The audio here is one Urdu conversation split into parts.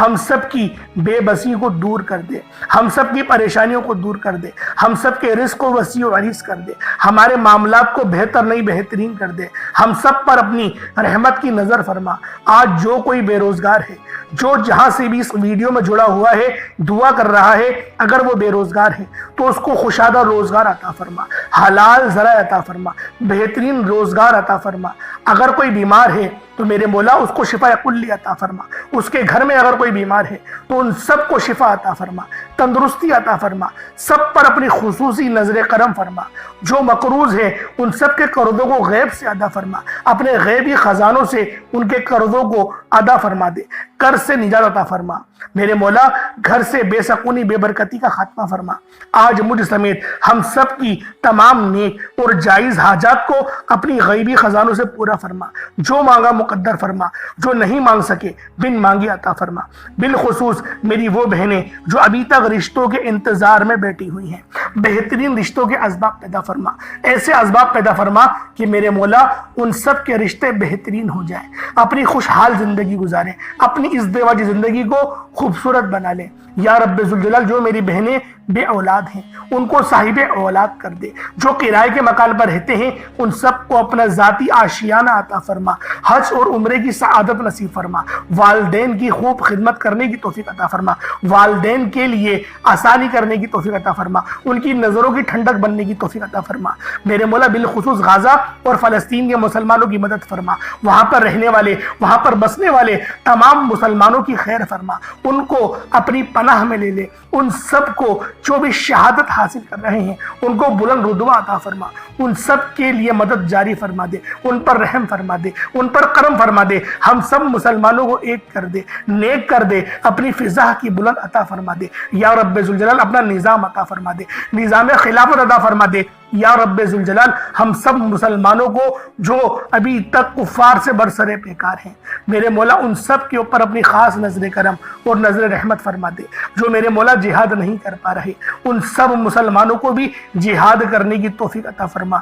ہم سب کی بے بسی کو دور کر دے، ہم سب کی پریشانیوں کو دور کر دے، ہم سب کے رزق کو وسیع و عریض کر دے، ہمارے معاملات کو بہتر نہیں بہترین کر دے، ہم سب پر اپنی رحمت کی نظر فرما۔ آج جو کوئی بے روزگار ہے، جو جہاں سے بھی اس ویڈیو میں جڑا ہوا ہے دعا کر رہا ہے، اگر وہ بے روزگار ہے تو اس کو خوشادہ روزگار عطا فرما، حلال ذرائع عطا فرما، بہترین روزگار عطا فرما۔ اگر کوئی بیمار ہے تو میرے مولا اس کو شفا کلی عطا فرما، اس کے گھر میں اگر کوئی بیمار ہے تو ان سب کو شفا عطا فرما، تندرستی عطا فرما، سب پر اپنی خصوصی نظر کرم فرما۔ جو مقروض ہے ان سب کے قرضوں کو غیب سے ادا فرما، اپنے غیبی خزانوں سے ان کے قرضوں کو ادا فرما دے، قرض سے نجات عطا فرما۔ میرے مولا گھر سے بے سکونی بے برکتی کا خاتمہ فرما۔ آج مجھ سمیت ہم سب کی تمام نیک اور جائز حاجات کو اپنی غیبی خزانوں سے پورا فرما، جو مانگا مقدر فرما، جو نہیں مانگ سکے بن مانگی عطا فرما۔ بالخصوص میری وہ بہنیں جو ابھی تک رشتوں کے انتظار میں بیٹھی ہوئی ہیں، بہترین رشتوں کے اسباب پیدا فرما، ایسے اسباب پیدا فرما کہ میرے مولا ان سب کے رشتے بہترین ہو جائیں، اپنی خوشحال زندگی گزاریں، اپنی اس دیواجی زندگی کو خوبصورت بنا لیں۔ یا رب ذوالجلال جو میری بہنیں بے اولاد ہیں ان کو صاحب اولاد کر دے، جو کرائے کے مکان پر رہتے ہیں ان سب کو اپنا ذاتی آشیانہ عطا فرما، حج اور عمرے کی سعادت نصیب فرما، والدین کی خوب خدمت کرنے کی توفیق عطا فرما، والدین کے لیے آسانی کرنے کی توفیق عطا فرما، ان کی نظروں کی ٹھنڈک بننے کی توفیق عطا فرما۔ میرے مولا بالخصوص غزہ اور فلسطین کے مسلمانوں کی مدد فرما، وہاں پر رہنے والے، وہاں پر بسنے والے تمام مسلمانوں کی خیر فرما، ان کو اپنی پناہ میں لے لے، ان سب کو جو بھی شہادت حاصل کر رہے ہیں ان کو بلند رتبہ عطا فرما، ان سب کے لیے مدد جاری فرما دے، ان پر رحم فرما دے، ان پر کرم فرما دے، ہم سب مسلمانوں کو ایک کر دے، نیک کر دے، اپنی فضا کی بلند عطا فرما دے۔ یا رب ذوالجلال اپنا نظام عطا فرما دے، نظام خلافت عطا فرما دے۔ یا رب ذوالجلال ہم سب مسلمانوں کو جو ابھی تک کفار سے برسرے پیکار ہیں، میرے مولا ان سب کے اوپر اپنی خاص نظر کرم اور نظر رحمت فرما دے۔ جو میرے مولا جہاد نہیں کر پا رہے ان سب مسلمانوں کو بھی جہاد کرنے کی توفیق عطا فرما،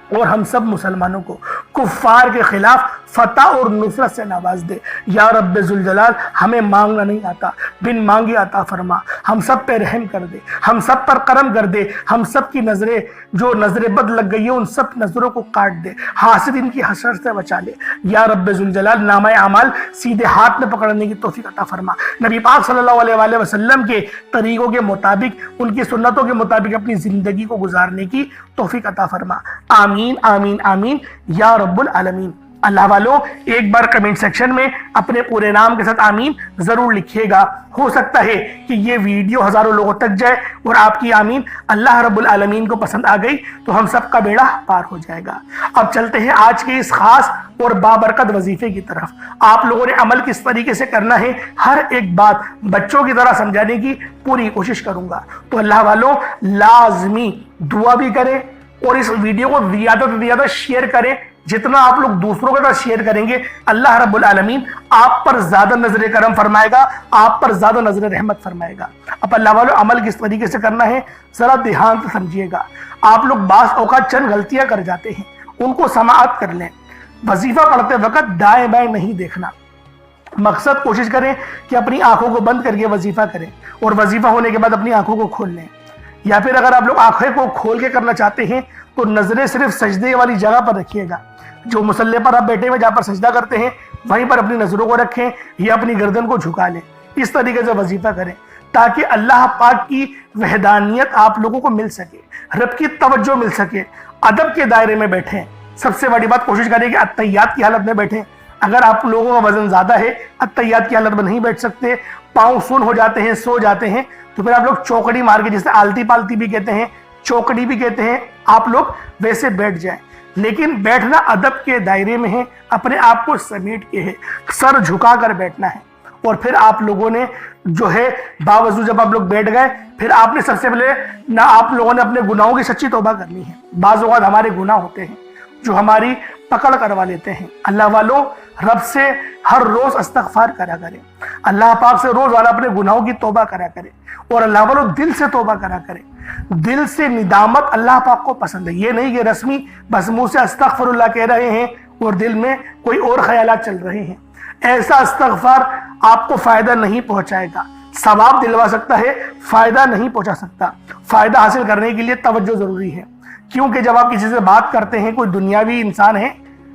اور ہم سب مسلمانوں کو کفار کے خلاف فتح اور نصرت سے نواز دے۔ یا رب ذوالجلال ہمیں مانگنا نہیں آتا، بن مانگے عطا فرما، ہم سب پہ رحم کر دے، ہم سب پر کرم کر دے، ہم سب کی نظریں جو نظر بد لگ گئی ہے ان سب نظروں کو کاٹ دے، حاسد ان کی حسرت سے بچا لے۔ یا رب ذوالجلال نامہ اعمال سیدھے ہاتھ میں پکڑنے کی توفیق عطا فرما، نبی پاک صلی اللہ علیہ وآلہ وسلم کے طریقوں کے مطابق، ان کی سنتوں کے مطابق اپنی زندگی کو گزارنے کی توفیق عطا فرما۔ آمین آمین آمین یا رب العالمین۔ اللہ والوں ایک بار کمنٹ سیکشن میں اپنے پورے نام کے ساتھ آمین ضرور لکھیے گا، ہو سکتا ہے کہ یہ ویڈیو ہزاروں لوگوں تک جائے اور آپ کی آمین اللہ رب العالمین کو پسند آ گئی تو ہم سب کا بیڑا پار ہو جائے گا۔ اب چلتے ہیں آج کے اس خاص اور بابرکت وظیفے کی طرف۔ آپ لوگوں نے عمل کس طریقے سے کرنا ہے ہر ایک بات بچوں کی طرح سمجھانے کی پوری کوشش کروں گا، تو اللہ والوں لازمی دعا بھی کریں اور اس ویڈیو کو زیادہ سے زیادہ شیئر کریں۔ جتنا آپ لوگ دوسروں کے ساتھ شیئر کریں گے اللہ رب العالمین آپ پر زیادہ نظر کرم فرمائے گا، آپ پر زیادہ نظر رحمت فرمائے گا۔ اب اللہ والوں عمل کس طریقے سے کرنا ہے ذرا دھیان سے سمجھیے گا۔ آپ لوگ بعض اوقات چند غلطیاں کر جاتے ہیں، ان کو سماعت کر لیں۔ وظیفہ پڑھتے وقت دائیں بائیں نہیں دیکھنا، مقصد کوشش کریں کہ اپنی آنکھوں کو بند کر کے وظیفہ کریں اور وظیفہ ہونے کے بعد اپنی آنکھوں کو کھول لیں، یا پھر اگر آپ لوگ آنکھیں کو کھول کے کرنا چاہتے ہیں تو نظریں صرف سجدے والی جگہ پر رکھیے گا، جو مصلی پر آپ بیٹھے ہوئے جہاں پر سجدہ کرتے ہیں وہیں پر اپنی نظروں کو رکھیں یا اپنی گردن کو جھکا لیں۔ اس طریقے سے وظیفہ کریں تاکہ اللہ پاک کی وحدانیت آپ لوگوں کو مل سکے، رب کی توجہ مل سکے، ادب کے دائرے میں بیٹھیں۔ سب سے بڑی بات کوشش کریں کہ اتحیات کی حالت میں بیٹھیں۔ اگر آپ لوگوں کا وزن زیادہ ہے، اتحیات کی حالت میں نہیں بیٹھ سکتے، پاؤں سن ہو جاتے ہیں، سو جاتے ہیں، تو پھر آپ لوگ چوکڑی مار کے، جسے آلتی پالتی بھی کہتے ہیں، چوکڑی بھی کہتے ہیں، آپ لوگ ویسے بیٹھ جائیں۔ لیکن بیٹھنا ادب کے دائرے میں ہے، اپنے آپ کو سمیٹ کے ہے، سر جھکا کر بیٹھنا ہے۔ اور پھر آپ لوگوں نے جو ہے باوضو جب آپ لوگ بیٹھ گئے پھر آپ نے سب سے پہلے نہ آپ لوگوں نے اپنے گناہوں کی سچی توبہ کرنی ہے۔ بعض اوقات ہمارے گناہ ہوتے ہیں جو ہماری پکڑ کروا لیتے ہیں۔ اللہ والوں رب سے ہر روز استغفار کرا کریں، اللہ پاک سے روزانہ اپنے گناہوں کی توبہ کرا کریں، اور اللہ والوں دل سے توبہ کرا کریں۔ دل سے ندامت اللہ پاک کو پسند ہے، یہ نہیں کہ رسمی بس منہ سے استغفر اللہ کہہ رہے ہیں اور دل میں کوئی اور خیالات چل رہے ہیں۔ ایسا استغفار آپ کو فائدہ نہیں پہنچائے گا، ثواب دلوا سکتا ہے، فائدہ نہیں پہنچا سکتا۔ فائدہ حاصل کرنے کے لیے توجہ ضروری ہے، کیونکہ جب آپ کسی سے بات کرتے ہیں، کوئی دنیاوی انسان ہے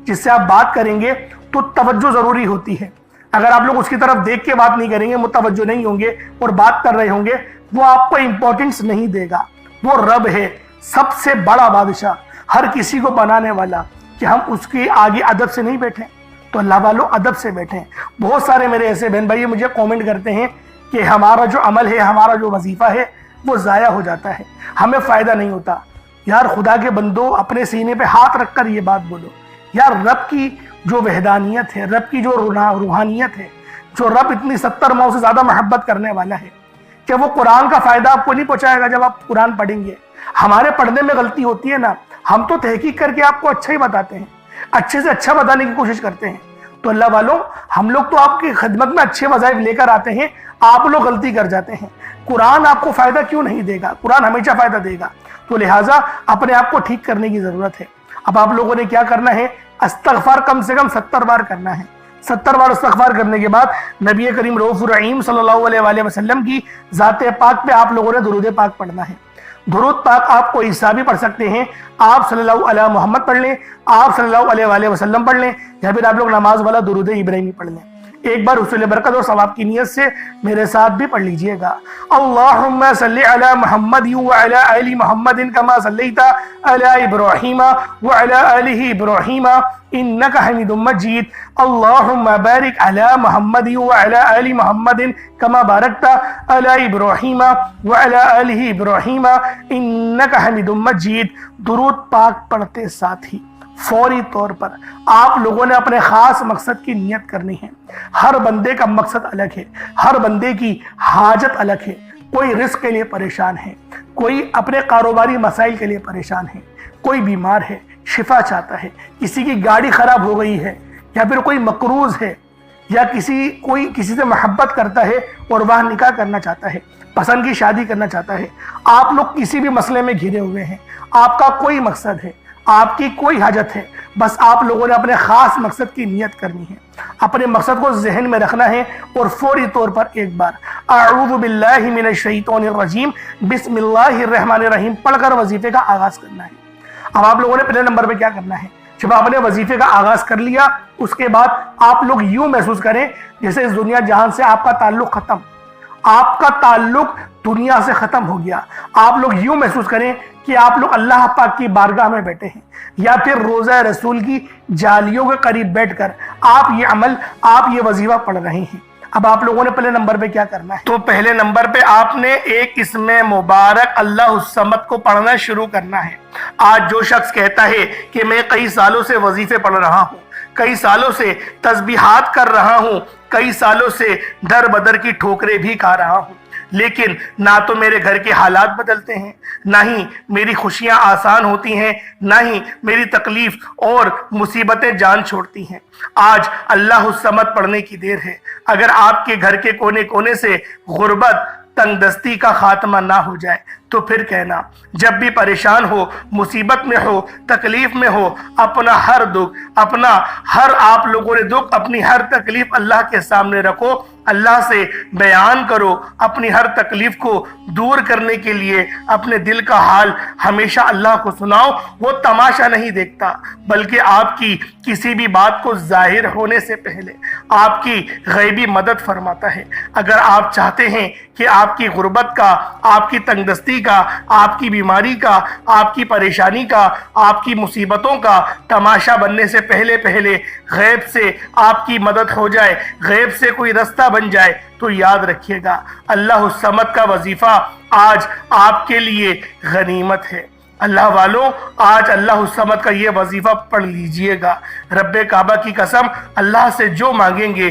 جس سے آپ بات کریں گے تو توجہ ضروری ہوتی ہے۔ اگر آپ لوگ اس کی طرف دیکھ کے بات نہیں کریں گے، متوجہ نہیں ہوں گے اور بات کر رہے ہوں گے، وہ آپ کو امپورٹنس نہیں دے گا۔ وہ رب ہے، سب سے بڑا بادشاہ، ہر کسی کو بنانے والا، کہ ہم اس کے آگے ادب سے نہیں بیٹھیں۔ تو اللہ والوں ادب سے بیٹھیں۔ بہت سارے میرے ایسے بہن بھائی مجھے کومنٹ کرتے ہیں کہ ہمارا جو عمل ہے، ہمارا جو وظیفہ ہے وہ ضائع ہو جاتا ہے، ہمیں فائدہ نہیں ہوتا۔ یار خدا کے بندو، اپنے سینے پہ ہاتھ رکھ کر یہ بات بولو، یار رب کی جو وحدانیت ہے، رب کی جو روحانیت ہے، جو رب اتنی 70 ماؤں سے زیادہ محبت کرنے والا ہے، کہ وہ قرآن کا فائدہ آپ کو نہیں پہنچائے گا جب آپ قرآن پڑھیں گے۔ ہمارے پڑھنے میں غلطی ہوتی ہے نا، ہم تو تحقیق کر کے آپ کو اچھا ہی بتاتے ہیں، اچھے سے اچھا بتانے کی کوشش کرتے ہیں۔ تو اللہ والوں، ہم لوگ تو آپ کی خدمت میں اچھے وظائف لے کر آتے ہیں، آپ لوگ غلطی کر جاتے ہیں۔ قرآن آپ کو فائدہ کیوں نہیں دے گا؟ قرآن ہمیشہ فائدہ دے گا۔ تو لہٰذا اپنے آپ کو ٹھیک کرنے کی ضرورت ہے۔ اب آپ لوگوں نے کیا کرنا ہے؟ استغفار کم سے کم 70 بار کرنا ہے۔ 70 بار استغفار کرنے کے بعد نبی کریم رؤوف الرحیم صلی اللہ علیہ وآلہ وسلم کی ذات پاک پہ آپ لوگوں نے درود پاک پڑھنا ہے۔ درود پاک آپ کو عیسیٰ بھی پڑھ سکتے ہیں، آپ صلی اللہ علیہ محمد پڑھ لیں، آپ صلی اللہ علیہ وآلہ وسلم پڑھ لیں، یا پھر آپ لوگ نماز والا درود ابراہیمی پڑھ لیں۔ ایک بار حصول برکت اور ثواب کی نیت سے میرے ساتھ بھی پڑھ لیجئے گا۔ اللہم صلی علی محمد وعلی آل محمد کما صلیت علی ابراہیم وعلی آل ابراہیم انک حمید مجید۔ اللہم بارک علی محمد وعلی آل محمد کما بارکت علی ابراہیم وعلی آل ابراہیم انک حمید مجید۔ درود پاک پڑھتے ساتھ ہی فوری طور پر آپ لوگوں نے اپنے خاص مقصد کی نیت کرنی ہے۔ ہر بندے کا مقصد الگ ہے، ہر بندے کی حاجت الگ ہے۔ کوئی رزق کے لیے پریشان ہے، کوئی اپنے کاروباری مسائل کے لیے پریشان ہے، کوئی بیمار ہے، شفا چاہتا ہے، کسی کی گاڑی خراب ہو گئی ہے، یا پھر کوئی مقروض ہے، یا کوئی کسی سے محبت کرتا ہے اور وہ نکاح کرنا چاہتا ہے، پسند کی شادی کرنا چاہتا ہے۔ آپ لوگ کسی بھی مسئلے میں گھرے ہوئے ہیں، آپ کا کوئی مقصد ہے، آپ کی کوئی حاجت ہے، بس آپ لوگوں نے اپنے خاص مقصد کی نیت کرنی ہے، اپنے مقصد کو ذہن میں رکھنا ہے، اور فوری طور پر ایک بار اعوذ باللہ من الشیطان الرجیم بسم اللہ الرحمن الرحیم پڑھ کر وظیفے کا آغاز کرنا ہے۔ اب آپ لوگوں نے پہلے نمبر پہ کیا کرنا ہے؟ جب آپ نے وظیفے کا آغاز کر لیا، اس کے بعد آپ لوگ یوں محسوس کریں جیسے اس دنیا جہان سے آپ کا تعلق ختم، آپ کا تعلق دنیا سے ختم ہو گیا۔ آپ لوگ یوں محسوس کریں کہ آپ لوگ اللہ پاک کی بارگاہ میں بیٹھے ہیں، یا پھر روضہ رسول کی جالیوں کے قریب بیٹھ کر آپ یہ عمل، آپ یہ وظیفہ پڑھ رہے ہیں۔ اب آپ لوگوں نے پہلے نمبر پہ کیا کرنا ہے؟ تو پہلے نمبر پہ آپ نے ایک اسم مبارک اللہ الصمد کو پڑھنا شروع کرنا ہے۔ آج جو شخص کہتا ہے کہ میں کئی سالوں سے وظیفے پڑھ رہا ہوں، کئی سالوں سے تسبیحات کر رہا ہوں، کئی سالوں سے در بدر کی ٹھوکریں بھی کھا رہا ہوں، لیکن نہ تو میرے گھر کے حالات بدلتے ہیں، نہ ہی میری خوشیاں آسان ہوتی ہیں، نہ ہی میری تکلیف اور مصیبتیں جان چھوڑتی ہیں، آج اللہ الصمد پڑھنے کی دیر ہے۔ اگر آپ کے گھر کے کونے کونے سے غربت، تنگ دستی کا خاتمہ نہ ہو جائے تو پھر کہنا، جب بھی پریشان ہو، مصیبت میں ہو، تکلیف میں ہو، اپنا ہر دکھ، آپ لوگوں نے دکھ، اپنی ہر تکلیف اللہ کے سامنے رکھو، اللہ سے بیان کرو، اپنی ہر تکلیف کو دور کرنے کے لیے اپنے دل کا حال ہمیشہ اللہ کو سناؤ۔ وہ تماشا نہیں دیکھتا، بلکہ آپ کی کسی بھی بات کو ظاہر ہونے سے پہلے آپ کی غیبی مدد فرماتا ہے۔ اگر آپ چاہتے ہیں کہ آپ کی غربت کا، آپ کی تنگ دستی کا، آپ کی بیماری کا، آپ کی پریشانی کا، آپ کی مصیبتوں کا تماشا بننے سے پہلے غیب سے آپ کی مدد ہو جائے، غیب سے کوئی رستہ بن جائے، تو یاد رکھیے گا اللہ الصمد کا وظیفہ آج آپ کے لیے غنیمت ہے۔ اللہ والوں، آج اللہ الصمد کا یہ وظیفہ پڑھ لیجئے گا۔ رب کعبہ کی قسم، اللہ سے جو مانگیں گے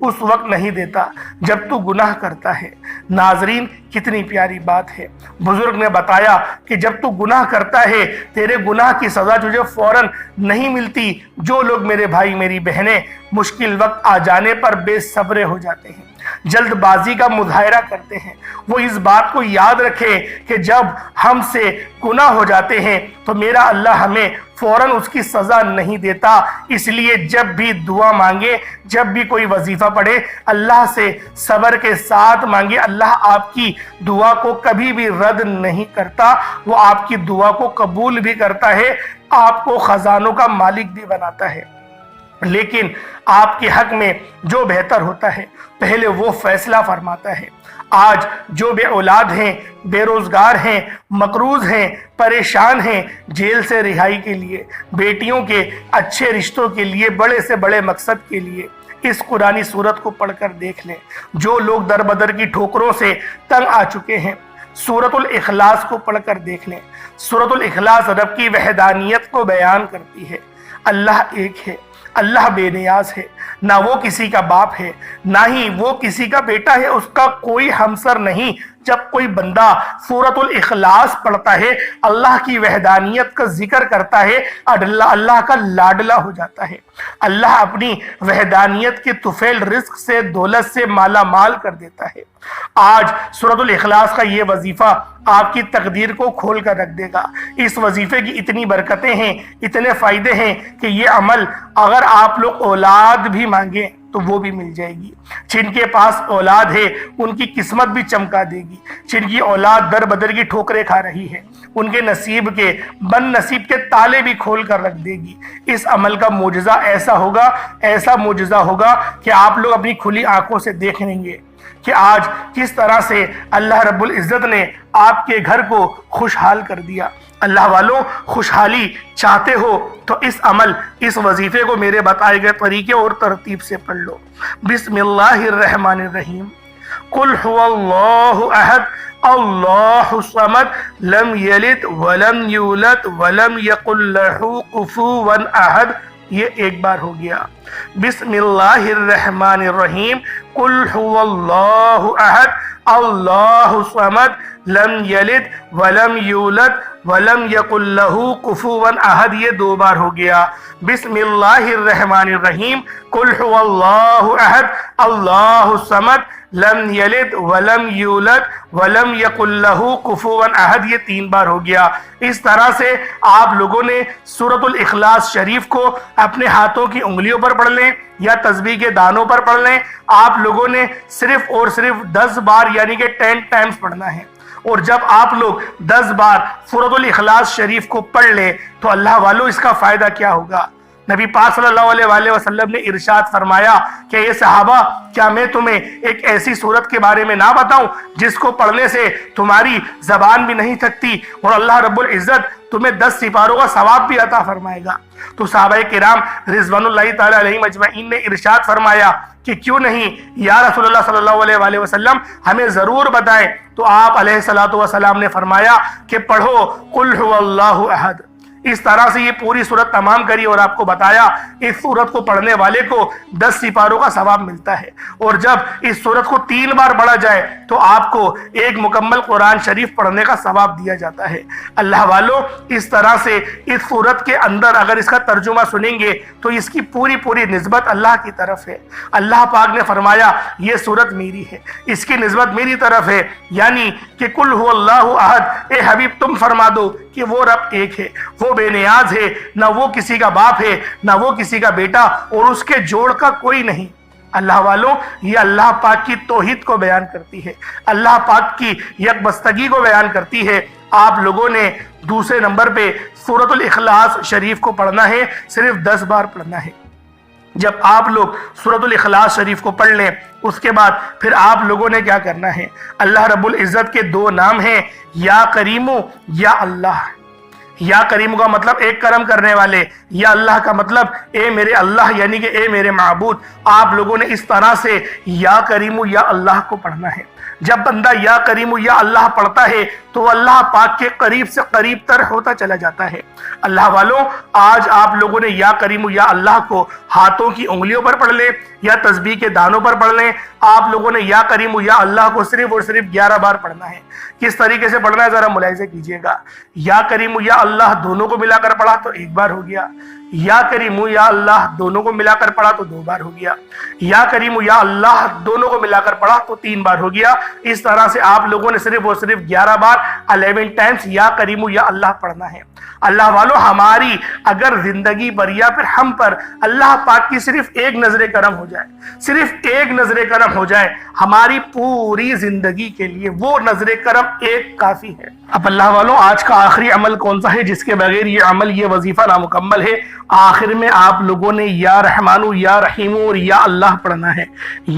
اس وقت نہیں دیتا جب تو گناہ کرتا ہے۔ ناظرین، کتنی پیاری بات ہے۔ بزرگ نے بتایا کہ جب تو گناہ کرتا ہے تیرے گناہ کی سزا تجھے فوراً نہیں ملتی۔ جو لوگ میرے بھائی میری بہنیں مشکل وقت آ جانے پر بے صبر ہو جاتے ہیں، جلد بازی کا مظاہرہ کرتے ہیں، وہ اس بات کو یاد رکھے کہ جب ہم سے گناہ ہو جاتے ہیں تو میرا اللہ ہمیں فوراً اس کی سزا نہیں دیتا۔ اس لیے جب بھی دعا مانگے، جب بھی کوئی وظیفہ پڑھے، اللہ سے صبر کے ساتھ مانگے۔ اللہ آپ کی دعا کو کبھی بھی رد نہیں کرتا، وہ آپ کی دعا کو قبول بھی کرتا ہے، آپ کو خزانوں کا مالک بھی بناتا ہے۔ لیکن آپ کے حق میں جو بہتر ہوتا ہے پہلے وہ فیصلہ فرماتا ہے۔ آج جو بے اولاد ہیں، بے روزگار ہیں، مقروض ہیں، پریشان ہیں، جیل سے رہائی کے لیے، بیٹیوں کے اچھے رشتوں کے لیے، بڑے سے بڑے مقصد کے لیے اس قرآنی سورت کو پڑھ کر دیکھ لیں۔ جو لوگ در بدر کی ٹھوکروں سے تنگ آ چکے ہیں، سورۃ الاخلاص کو پڑھ کر دیکھ لیں۔ سورۃ الاخلاص رب کی وحدانیت کو بیان کرتی ہے۔ اللہ ایک ہے، اللہ بے نیاز ہے، نہ وہ کسی کا باپ ہے، نہ ہی وہ کسی کا بیٹا ہے، اس کا کوئی ہمسر نہیں۔ جب کوئی بندہ سورۃ الاخلاص پڑھتا ہے، اللہ کی وحدانیت کا ذکر کرتا ہے، اللہ کا لاڈلا ہو جاتا ہے۔ اللہ اپنی وحدانیت کے طفیل رزق سے، دولت سے مالا مال کر دیتا ہے۔ آج سورۃ الاخلاص کا یہ وظیفہ آپ کی تقدیر کو کھول کر رکھ دے گا۔ اس وظیفے کی اتنی برکتیں ہیں، اتنے فائدے ہیں کہ یہ عمل اگر آپ لوگ اولاد بھی مانگیں تو وہ بھی مل جائے گی۔ جن کے پاس اولاد ہے ان کی قسمت بھی چمکا دے گی۔ جن کی اولاد در بدر کی ٹھوکریں کھا رہی ہے ان کے نصیب کے، بد نصیب کے تالے بھی کھول کر رکھ دے گی۔ اس عمل کا معجزہ ایسا ہوگا، ایسا معجزہ ہوگا کہ آپ لوگ اپنی کھلی آنکھوں سے دیکھ لیں گے کہ آج کس طرح سے اللہ رب العزت نے آپ کے گھر کو خوشحال کر دیا۔ اللہ والوں، خوشحالی چاہتے ہو تو اس عمل، اس وظیفے کو میرے بتائے گئے طریقے اور ترتیب سے پڑھ لو۔ بسم اللہ الرحمن الرحیم۔ قل هو اللہ احد اللہ الصمد لم یلد ولم یولد ولم یکن لہ کفوا احد۔ یہ ایک بار ہو گیا۔ بسم اللہ الرحمن الرحیم۔ قل هو اللہ احد اللہ الصمد لم یلد ولم یولد ولم یکن لہ کفوا احد۔ یہ دو بار ہو گیا۔ بسم اللہ الرحمن الرحیم۔ قل هو اللہ احد اللہ الصمد لم یلد ولم یولد ولم یکن لہ کفوا احد۔ یہ تین بار ہو گیا۔ اس طرح سے آپ لوگوں نے سورۃ الاخلاص شریف کو اپنے ہاتھوں کی انگلیوں پر پڑھ لیں یا تسبیح کے دانوں پر پڑھ لیں۔ آپ لوگوں نے صرف اور صرف 10 بار یعنی کہ 10 ٹائمز پڑھنا ہے۔ اور جب آپ لوگ 10 بار سورۃ الاخلاص شریف کو پڑھ لیں تو اللہ والوں اس کا فائدہ کیا ہوگا؟ نبی پاک صلی اللہ علیہ وآلہ وسلم نے ارشاد فرمایا کہ اے صحابہ، کیا میں تمہیں ایک ایسی سورت کے بارے میں نہ بتاؤں جس کو پڑھنے سے تمہاری زبان بھی نہیں تھکتی اور اللہ رب العزت تمہیں 10 سپاروں کا ثواب بھی عطا فرمائے گا؟ تو صحابہ کرام رضوان اللہ تعالی علیہم اجمعین نے ارشاد فرمایا کہ کیوں نہیں یا رسول اللہ صلی اللہ علیہ وآلہ وسلم، ہمیں ضرور بتائیں۔ تو آپ علیہ الصلوۃ والسلام نے فرمایا کہ پڑھو قل هو اللہ احد۔ اس طرح سے یہ پوری سورت تمام کری اور آپ کو بتایا اس سورت کو پڑھنے والے کو 10 سپاروں کا ثواب ملتا ہے، اور جب اس سورت کو 3 بار پڑھا جائے تو آپ کو ایک مکمل قرآن شریف پڑھنے کا ثواب دیا جاتا ہے۔ اللہ والوں، اس طرح سے اس سورت کے اندر اگر اس کا ترجمہ سنیں گے تو اس کی پوری نسبت اللہ کی طرف ہے۔ اللہ پاک نے فرمایا یہ سورت میری ہے، اس کی نسبت میری طرف ہے، یعنی کہ قل هو اللہ احد، اے حبیب تم فرما دو کہ وہ رب ایک ہے، وہ بے نیاز ہے، نہ وہ کسی کا باپ ہے، نہ وہ کسی کا بیٹا، اور اس کے جوڑ کا کوئی نہیں۔ اللہ والوں، یہ اللہ پاک کی توحید کو بیان کرتی ہے، اللہ پاک کی یکبستگی کو بیان کرتی ہے۔ آپ لوگوں نے دوسرے نمبر پہ سورۃ الاخلاص شریف کو پڑھنا ہے، صرف 10 بار پڑھنا ہے۔ جب آپ لوگ سورۃ الاخلاص شریف کو پڑھ لیں اس کے بعد پھر آپ لوگوں نے کیا کرنا ہے؟ اللہ رب العزت کے 2 نام ہیں، یا کریمو یا اللہ۔ یا کریم کا مطلب ایک کرم کرنے والے، یا اللہ کا مطلب اے میرے اللہ، یعنی کہ اے میرے معبود۔ آپ لوگوں نے اس طرح سے یا کریم یا اللہ کو پڑھنا ہے۔ جب بندہ یا کریم یا اللہ پڑھتا ہے تو اللہ پاک کے قریب سے قریب تر ہوتا چلا جاتا ہے۔ اللہ والوں، آج آپ لوگوں نے یا کریم یا اللہ کو ہاتھوں کی انگلیوں پر پڑھ لیں یا تسبیح کے دانوں پر پڑھ لیں، آپ لوگوں نے یا کریم یا اللہ کو صرف اور صرف 11 بار پڑھنا ہے۔ کس طریقے سے پڑھنا ہے ذرا ملاحظہ کیجئے گا۔ یا کریم یا اللہ دونوں کو ملا کر پڑھا تو 1 بار ہو گیا، یا کریم یا اللہ دونوں کو ملا کر پڑھا تو 2 بار ہو گیا، یا کریم یا اللہ دونوں کو ملا کر پڑھا تو 3 بار ہو گیا۔ اس طرح سے آپ لوگوں نے صرف اور صرف 11 بار 11 ٹائمز یا کریم یا اللہ پڑھنا ہے۔ اللہ والوں، ہماری اگر زندگی پر یا پھر ہم پر اللہ پاک کی صرف ایک نظر کرم ہو جائے، صرف ایک نظر کرم ہو جائے، ہماری پوری زندگی کے لیے وہ نظر کرم ایک کافی ہے۔ اب اللہ والوں، آج کا آخری عمل کون سا ہے جس کے بغیر یہ عمل، یہ وظیفہ نامکمل ہے؟ آخر میں آپ لوگوں نے یا رحمانو یا رحیمو اور یا اللہ پڑھنا ہے۔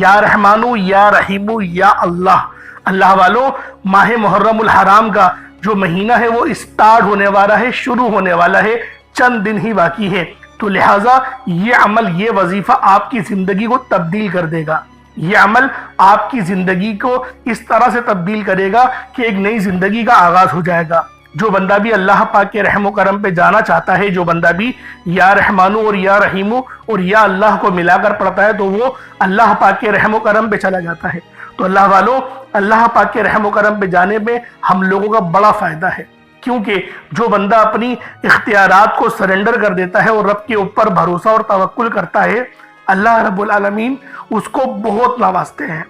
یا رحمانو یا رحیمو یا اللہ۔ اللہ والوں، ماہ محرم الحرام کا جو مہینہ ہے وہ اسٹارٹ ہونے والا ہے، شروع ہونے والا ہے، چند دن ہی باقی ہے، تو لہٰذا یہ عمل، یہ وظیفہ آپ کی زندگی کو تبدیل کر دے گا۔ یہ عمل آپ کی زندگی کو اس طرح سے تبدیل کرے گا کہ ایک نئی زندگی کا آغاز ہو جائے گا۔ جو بندہ بھی اللہ پاک کے رحم و کرم پہ جانا چاہتا ہے، جو بندہ بھی یا رحمانو اور یا رحیمو اور یا اللہ کو ملا کر پڑھتا ہے، تو وہ اللہ پاک کے رحم و کرم پہ چلا جاتا ہے۔ تو اللہ والوں، اللہ پاک کے رحم و کرم پہ جانے میں ہم لوگوں کا بڑا فائدہ ہے، کیونکہ جو بندہ اپنی اختیارات کو سرنڈر کر دیتا ہے اور رب کے اوپر بھروسہ اور توکل کرتا ہے، اللہ رب العالمین اس کو بہت نوازتے ہیں۔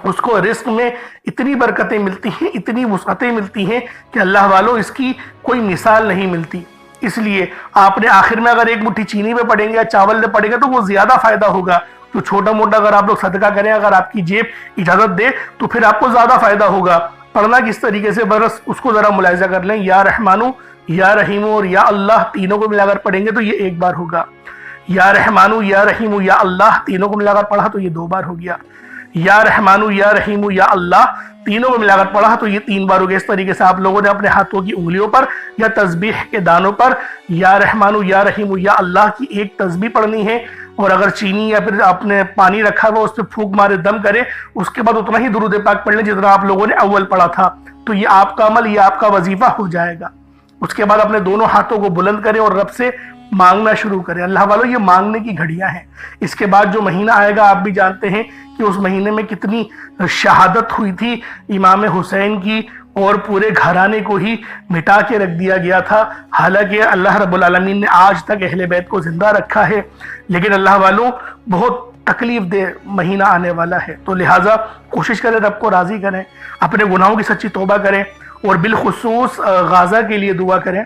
اس کو رزق میں اتنی برکتیں ملتی ہیں، اتنی وسعتیں ملتی ہیں کہ اللہ والوں اس کی کوئی مثال نہیں ملتی۔ اس لیے آپ نے آخر میں اگر ایک مٹھی چینی میں پڑیں گے یا چاول میں پڑیں گے تو وہ زیادہ فائدہ ہوگا۔ جو چھوٹا موٹا اگر آپ لوگ صدقہ کریں، اگر آپ کی جیب اجازت دے تو پھر آپ کو زیادہ فائدہ ہوگا۔ پڑھنا کس طریقے سے، بس اس کو ذرا ملاحظہ کر لیں۔ یا رحمانو یا رحیمو اور یا اللہ تینوں کو ملا کر پڑھیں گے تو یہ 1 بار ہوگا۔ یا رحمانو یا رحیمو یا اللہ تینوں کو ملا کر پڑھا تو یہ 2 بار ہو گیا۔ یا رحمانو یا رحیمو یا اللہ تینوں کو ملا کر پڑھا تو یہ 3 بار ہو گیا۔ اس طریقے سے آپ لوگوں نے اپنے ہاتھوں کی انگلیوں پر یا تسبیح کے دانوں پر یا رحمانو یا رحیمو یا اللہ کی ایک تسبیح پڑھنی ہے، اور اگر چینی یا پھر آپ نے پانی رکھا ہوا اس پہ پھونک مارے دم کرے، اس کے بعد اتنا ہی درود پاک پڑھ لیں جتنا آپ لوگوں نے اول پڑھا تھا، تو یہ آپ کا عمل، یہ آپ کا وظیفہ ہو جائے گا۔ اس کے بعد اپنے دونوں ہاتھوں کو بلند کریں اور رب سے مانگنا شروع کریں۔ اللہ والوں، یہ مانگنے کی گھڑیاں ہیں۔ اس کے بعد جو مہینہ آئے گا، آپ بھی جانتے ہیں کہ اس مہینے میں کتنی شہادت ہوئی تھی امام حسین کی، اور پورے گھرانے کو ہی مٹا کے رکھ دیا گیا تھا۔ حالانکہ اللہ رب العالمین نے آج تک اہل بیت کو زندہ رکھا ہے، لیکن اللہ والوں بہت تکلیف دہ مہینہ آنے والا ہے، تو لہٰذا کوشش کریں رب کو راضی کریں، اپنے گناہوں کی سچی توبہ کریں، اور بالخصوص غزہ کے لیے دعا کریں،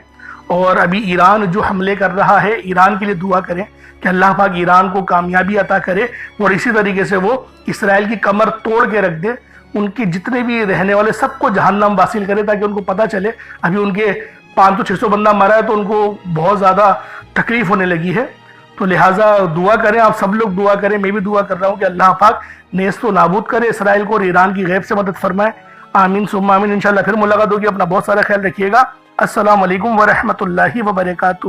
اور ابھی ایران جو حملے کر رہا ہے، ایران کے لیے دعا کریں کہ اللہ پاک ایران کو کامیابی عطا کرے، اور اسی طریقے سے وہ اسرائیل کی کمر توڑ کے رکھ دے، ان کے جتنے بھی رہنے والے سب کو جہنم واصل کرے، تاکہ ان کو پتہ چلے ابھی ان کے 500-600 بندہ مرا ہے تو ان کو بہت زیادہ تکلیف ہونے لگی ہے۔ تو لہٰذا دعا کریں، آپ سب لوگ دعا کریں، میں بھی دعا کر رہا ہوں کہ اللہ پاک نیست و نابود کرے اسرائیل کو اور ایران کی غیب سے مدد فرمائے۔ آمین ثم آمین۔ انشاءاللہ پھر ملاقات ہوگی، اپنا بہت سارا خیال رکھیے گا۔ السلام علیکم ورحمۃ اللہ وبرکاتہ۔